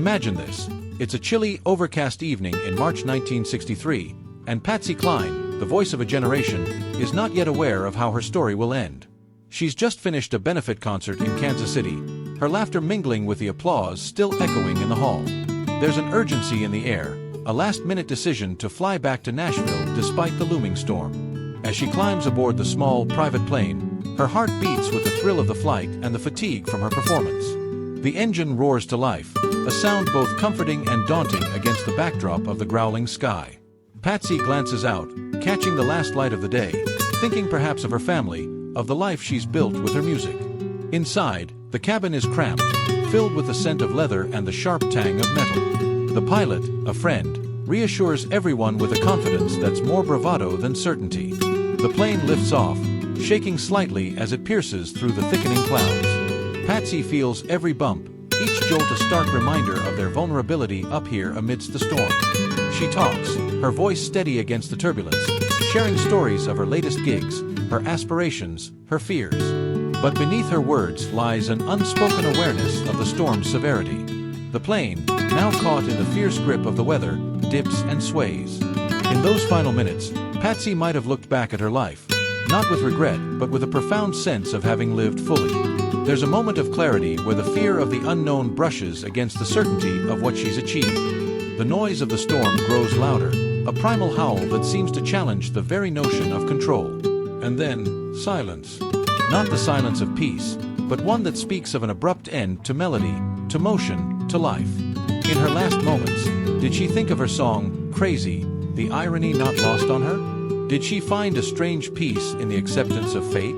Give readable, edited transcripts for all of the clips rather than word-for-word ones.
Imagine this. It's a chilly, overcast evening in March 1963, and Patsy Cline, the voice of a generation, is not yet aware of how her story will end. She's just finished a benefit concert in Kansas City, her laughter mingling with the applause still echoing in the hall. There's an urgency in the air, a last-minute decision to fly back to Nashville despite the looming storm. As she climbs aboard the small, private plane, her heart beats with the thrill of the flight and the fatigue from her performance. The engine roars to life, a sound both comforting and daunting against the backdrop of the growling sky. Patsy glances out, catching the last light of the day, thinking perhaps of her family, of the life she's built with her music. Inside, the cabin is cramped, filled with the scent of leather and the sharp tang of metal. The pilot, a friend, reassures everyone with a confidence that's more bravado than certainty. The plane lifts off, shaking slightly as it pierces through the thickening clouds. Patsy feels every bump, each jolt a stark reminder of their vulnerability up here amidst the storm. She talks, her voice steady against the turbulence, sharing stories of her latest gigs, her aspirations, her fears. But beneath her words lies an unspoken awareness of the storm's severity. The plane, now caught in the fierce grip of the weather, dips and sways. In those final minutes, Patsy might have looked back at her life, not with regret, but with a profound sense of having lived fully. There's a moment of clarity where the fear of the unknown brushes against the certainty of what she's achieved. The noise of the storm grows louder, a primal howl that seems to challenge the very notion of control. And then, silence. Not the silence of peace, but one that speaks of an abrupt end to melody, to motion, to life. In her last moments, did she think of her song, Crazy, the irony not lost on her? Did she find a strange peace in the acceptance of fate?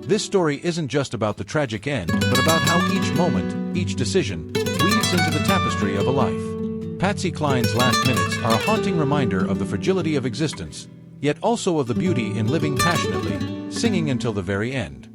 This story isn't just about the tragic end, but about how each moment, each decision, weaves into the tapestry of a life. Patsy Cline's last minutes are a haunting reminder of the fragility of existence, yet also of the beauty in living passionately, singing until the very end.